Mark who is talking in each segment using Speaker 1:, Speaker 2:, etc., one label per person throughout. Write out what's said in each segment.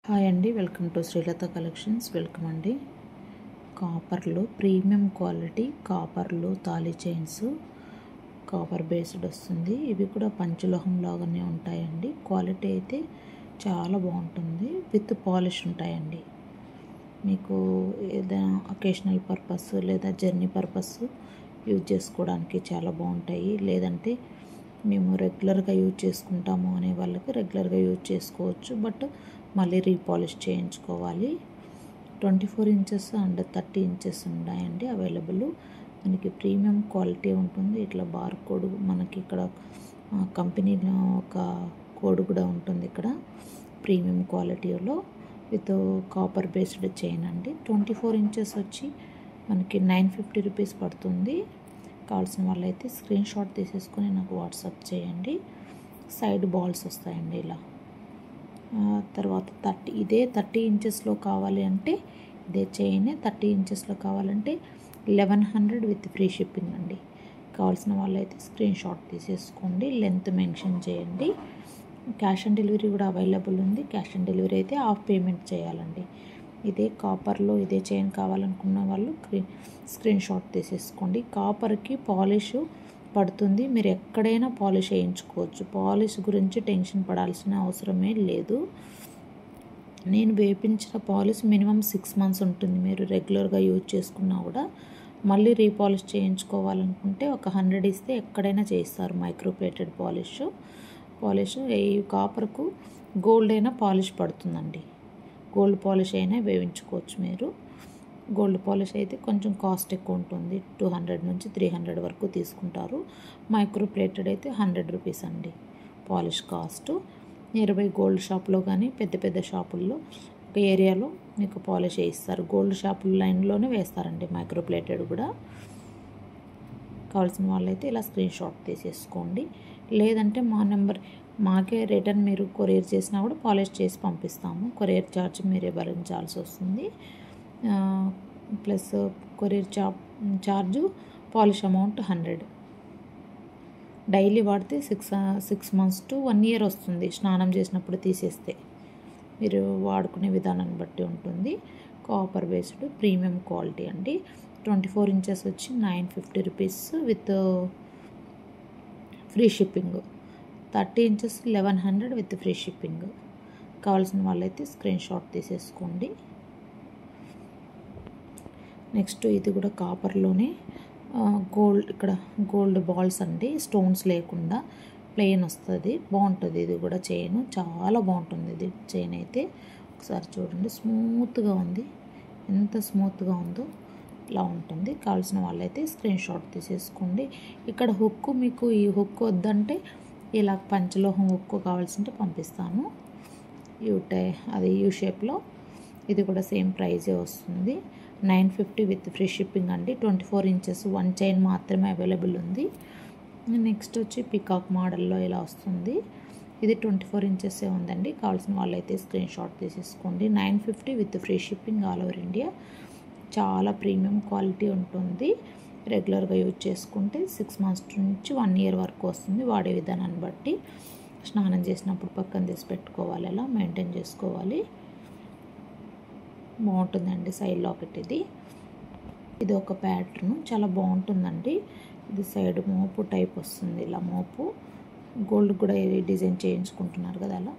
Speaker 1: Hi అండి, welcome to Srilatha collections. Welcome అండి. కాపర్లో ప్రీమియం క్వాలిటీ కాపర్లో తాళీ చైన్స్, కాపర్ బేస్డ్ వస్తుంది. ఇవి కూడా పంచలోహం లాగానే ఉంటాయండి. క్వాలిటీ అయితే చాలా బాగుంటుంది. విత్ పాలిష్ ఉంటాయండి. మీకు ఏదైనా అకేషనల్ పర్పస్ లేదా జర్నీ పర్పస్ యూజ్ చేసుకోవడానికి చాలా బాగుంటాయి. లేదంటే మేము రెగ్యులర్గా యూజ్ చేసుకుంటాము అనే వాళ్ళకి రెగ్యులర్గా యూజ్ చేసుకోవచ్చు. బట్ మళ్ళీ రీపాలిష్ చేయించుకోవాలి. 24 ఇంచెస్ అండ్ 30 ఇంచెస్ ఉన్నాయండి అవైలబుల్. మనకి ప్రీమియం క్వాలిటీ ఉంటుంది. ఇట్లా బార్ కోడ్ మనకి ఇక్కడ కంపెనీలో ఒక కోడ్ కూడా ఉంటుంది. ఇక్కడ ప్రీమియం క్వాలిటీలో విత్ కాపర్ బేస్డ్ చైన్ అండి. 24 ఇంచెస్ వచ్చి మనకి 950 రూపీస్ పడుతుంది. కావాల్సిన వాళ్ళైతే స్క్రీన్ షాట్ తీసేసుకొని నాకు వాట్సాప్ చేయండి. సైడ్ బాల్స్ వస్తాయండి ఇలా. తర్వాత 30 ఇంచెస్లో కావాలి అంటే ఇదే చైన్ 30 ఇంచెస్లో కావాలంటే 1100 విత్ ఫ్రీ షిప్పింగ్ అండి. కావాల్సిన వాళ్ళైతే స్క్రీన్ షాట్ తీసేసుకోండి, లెంత్ మెన్షన్ చేయండి. క్యాష్ ఆన్ డెలివరీ కూడా అవైలబుల్ ఉంది. క్యాష్ ఆన్ డెలివరీ అయితే హాఫ్ పేమెంట్ చేయాలండి. ఇదే కాపర్లో ఇదే చైన్ కావాలనుకున్న వాళ్ళు స్క్రీన్ షాట్ తీసేసుకోండి. కాపర్కి పాలిష్ పడుతుంది. మీరు ఎక్కడైనా పాలిష్ వేయించుకోవచ్చు. పాలిష్ గురించి టెన్షన్ పడాల్సిన అవసరమే లేదు. నేను వేపించిన పాలిష్ మినిమం 6 మంత్స్ ఉంటుంది. మీరు రెగ్యులర్గా యూజ్ చేసుకున్నా కూడా మళ్ళీ రీపాలిష్ చేయించుకోవాలనుకుంటే ఒక 100 ఇస్తే ఎక్కడైనా చేస్తారు. మైక్రోప్లేటెడ్ పాలిష్ ఈ కాపర్కు గోల్డ్ అయినా పాలిష్ పడుతుందండి. గోల్డ్ పాలిష్ అయినా వేయించుకోవచ్చు. మీరు గోల్డ్ పాలిష్ అయితే కొంచెం కాస్ట్ ఎక్కువ ఉంటుంది. 200 నుంచి 300 వరకు తీసుకుంటారు. మైక్రోప్లేటెడ్ అయితే 100 రూపీస్ అండి పాలిష్ కాస్ట్. నియర్బై గోల్డ్ షాప్లో కానీ పెద్ద పెద్ద షాపుల్లో ఒక ఏరియాలో మీకు పాలిష్ వేయిస్తారు. గోల్డ్ షాపుల లైన్లోనే వేస్తారండి మైక్రోప్లేటెడ్ కూడా. కావాల్సిన వాళ్ళైతే ఇలా స్క్రీన్ షాట్ తీసేసుకోండి. లేదంటే మా నెంబర్ మాకే రిటర్న్ మీరు కొరియర్ చేసినా కూడా పాలిష్ చేసి పంపిస్తాము. కొరియర్ ఛార్జ్ మీరే భరించాల్సి వస్తుంది. Plus courier charge polish amount 100. Daily వాడితే 6 మంత్స్ టు 1 ఇయర్ వస్తుంది. స్నానం చేసినప్పుడు తీసేస్తే మీరు వాడుకునే విధానాన్ని బట్టి ఉంటుంది. కాపర్ బేస్డ్ ప్రీమియం క్వాలిటీ అండి. 24 ఇంచెస్ వచ్చి 950 rupees with free shipping. 30 inches 1100 with free shipping. కావాల్సిన వాళ్ళైతే స్క్రీన్ షాట్ తీసేసుకోండి. నెక్స్ట్ ఇది కూడా కాపర్లోనే గోల్డ్, ఇక్కడ గోల్డ్ బాల్స్ అండి. స్టోన్స్ లేకుండా ప్లెయిన్ వస్తుంది. బాగుంటుంది. ఇది కూడా చైన్ చాలా బాగుంటుంది. ఇది చైన్ అయితే ఒకసారి చూడండి, స్మూత్గా ఉంది. ఎంత స్మూత్గా ఉందో ఇలా ఉంటుంది. కావాల్సిన వాళ్ళైతే స్క్రీన్ షాట్ తీసేసుకోండి. ఇక్కడ హుక్కు మీకు ఈ హుక్ వద్దంటే ఇలా పంచలోహం హుక్కు కావాల్సింటే పంపిస్తాను. అది యూ షేప్లో. ఇది కూడా సేమ్ ప్రైజే వస్తుంది. 950 విత్ ఫ్రీ షిప్పింగ్ అండి. 24 ఇంచెస్ 1 చైన్ మాత్రమే అవైలబుల్ ఉంది. నెక్స్ట్ వచ్చి పికాక్ మోడల్లో ఇలా వస్తుంది. ఇది 24 ఇంచెసే ఉందండి. కావాల్సిన వాళ్ళైతే స్క్రీన్ షాట్ తీసేసుకోండి. 950 with free shipping all over India. చాలా ప్రీమియం క్వాలిటీ ఉంటుంది. రెగ్యులర్గా యూజ్ చేసుకుంటే 6 మంత్స్ నుంచి 1 ఇయర్ వరకు వస్తుంది. వాడే విధానాన్ని బట్టి స్నానం చేసినప్పుడు పక్కన తీసి పెట్టుకోవాలి. అలా మెయింటైన్ చేసుకోవాలి. బాగుంటుందండి. సైడ్ లాకెట్ ఇది ఒక ప్యాటర్న్ చాలా బాగుంటుందండి. ఇది సైడ్ మోపు టైప్ వస్తుంది. ఇలా మోపు గోల్డ్ కూడా డిజైన్ చేయించుకుంటున్నారు కదా, అలా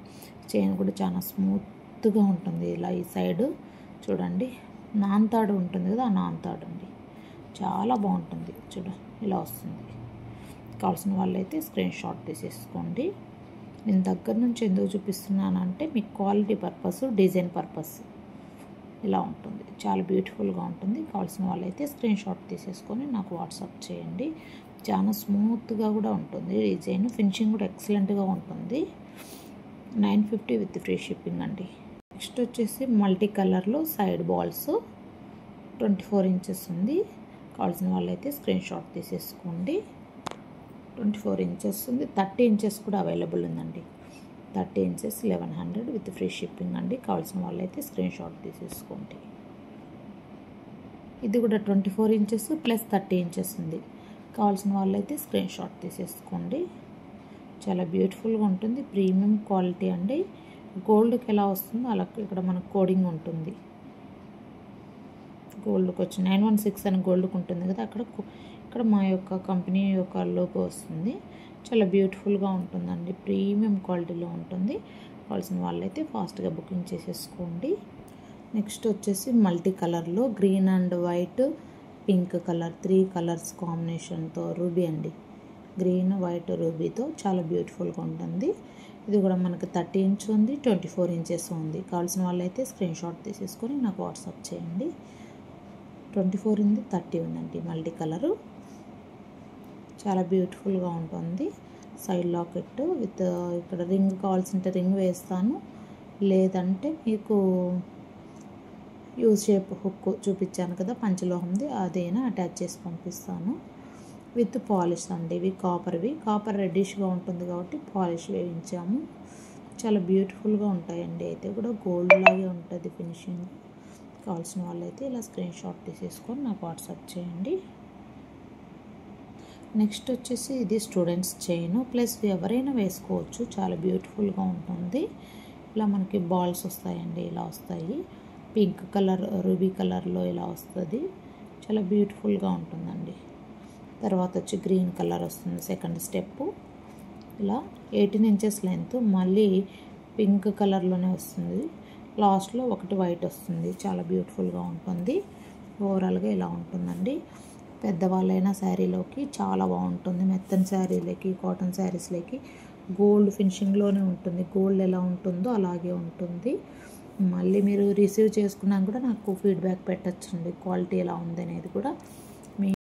Speaker 1: చైన్ కూడా చాలా స్మూత్గా ఉంటుంది. ఇలా ఈ సైడ్ చూడండి, నాన్తాడు ఉంటుంది కదా, ఆ నాన్తాడు అండి. చాలా బాగుంటుంది. ఇలా వస్తుంది. కావాల్సిన వాళ్ళైతే స్క్రీన్ షాట్ తీసేసుకోండి. నేను దగ్గర నుంచి ఎందుకు చూపిస్తున్నానంటే మీకు క్వాలిటీ పర్పస్, డిజైన్ పర్పస్. ఇలా ఉంటుంది. చాలా బ్యూటిఫుల్గా ఉంటుంది. కావాల్సిన వాళ్ళైతే స్క్రీన్ షాట్ తీసేసుకొని నాకు వాట్సాప్ చేయండి. చాలా స్మూత్గా కూడా ఉంటుంది. డిజైన్ ఫినిషింగ్ కూడా ఎక్సలెంట్గా ఉంటుంది. 950 విత్ ఫ్రీ షిప్పింగ్ అండి. నెక్స్ట్ వచ్చేసి మల్టీ కలర్లో సైడ్ బాల్స్ 24 ఇంచెస్ ఉంది. కావాల్సిన వాళ్ళైతే స్క్రీన్ షాట్ తీసేసుకోండి. 24 ఇంచెస్ ఉంది. 30 ఇంచెస్ కూడా అవైలబుల్ ఉందండి. 30 ఇంచెస్ 1100 విత్ ఫ్రీ షిప్పింగ్ అండి. కావాల్సిన వాళ్ళైతే స్క్రీన్ షాట్ తీసేసుకోండి. ఇది కూడా 24 ఇంచెస్ ప్లస్ 30 ఇంచెస్ ఉంది. కావాల్సిన వాళ్ళైతే స్క్రీన్ షాట్ తీసేసుకోండి. చాలా బ్యూటిఫుల్గా ఉంటుంది. ప్రీమియం క్వాలిటీ అండి. గోల్డ్కి ఎలా వస్తుందో అలా ఇక్కడ మనకు కోడింగ్ ఉంటుంది. గోల్డ్కి వచ్చి 916 అని గోల్డ్కి ఉంటుంది కదా, ఇక్కడ మా యొక్క కంపెనీ యొక్క లోగో వస్తుంది. చాలా బ్యూటిఫుల్గా ఉంటుందండి, ప్రీమియం క్వాలిటీలో ఉంటుంది. కావాల్సిన వాళ్ళైతే ఫాస్ట్గా బుకింగ్ చేసేసుకోండి. నెక్స్ట్ వచ్చేసి మల్టీ కలర్లో green and white pink colour 3 colours కాంబినేషన్తో రూబీ అండి. గ్రీన్ వైట్ రూబీతో చాలా బ్యూటిఫుల్గా ఉంటుంది. ఇది కూడా మనకు 30 ఇంచ్ ఉంది, 24 ఇంచెస్ ఉంది. కావాల్సిన వాళ్ళైతే స్క్రీన్ షాట్ తీసేసుకొని నాకు వాట్సాప్ చేయండి. 24 ఉంది, 30 ఉందండి మల్టీ కలరు. చాలా బ్యూటిఫుల్గా ఉంటుంది. సైడ్ లాకెట్ విత్ ఇక్కడ రింగ్ కావాల్సింటే రింగ్ వేస్తాను, లేదంటే మీకు యూ షేప్ హుక్ చూపించాను కదా పంచలోహంది, అదేనా అటాచ్ చేసి పంపిస్తాను. విత్ పాలిష్ అండి. ఇవి కాపర్ రెడ్డిష్గా ఉంటుంది కాబట్టి పాలిష్ వేయించాము. చాలా బ్యూటిఫుల్గా ఉంటాయండి. అయితే కూడా గోల్డ్ లాగే ఉంటుంది ఫినిషింగ్. కావాల్సిన వాళ్ళైతే ఇలా స్క్రీన్ షాట్ తీసేసుకొని నాకు వాట్సాప్ చేయండి. నెక్స్ట్ వచ్చేసి ఇది స్టూడెంట్స్ చైన్ ప్లస్ ఎవరైనా వేసుకోవచ్చు, చాలా బ్యూటిఫుల్గా ఉంటుంది. ఇలా మనకి బాల్స్ వస్తాయండి, ఇలా వస్తాయి. పింక్ కలర్ రూబీ కలర్లో ఇలా వస్తుంది, చాలా బ్యూటిఫుల్గా ఉంటుందండి. తర్వాత వచ్చి గ్రీన్ కలర్ వస్తుంది సెకండ్ స్టెప్. ఇలా 18 ఇంచెస్ లెంత్, మళ్ళీ పింక్ కలర్లోనే వస్తుంది. లాస్ట్లో ఒకటి వైట్ వస్తుంది, చాలా బ్యూటిఫుల్గా ఉంటుంది. ఓవరాల్గా ఇలా ఉంటుందండి. పెద్దవాళ్ళైనా శారీలోకి చాలా బాగుంటుంది. మెత్తని శారీలకి, కాటన్ శారీస్లోకి గోల్డ్ ఫినిషింగ్లోనే ఉంటుంది. గోల్డ్ ఎలా ఉంటుందో అలాగే ఉంటుంది. మళ్ళీ మీరు రిసీవ్ చేసుకున్నాక కూడా నాకు ఫీడ్బ్యాక్ పెట్టచ్చండి, క్వాలిటీ ఎలా ఉంది అనేది కూడా.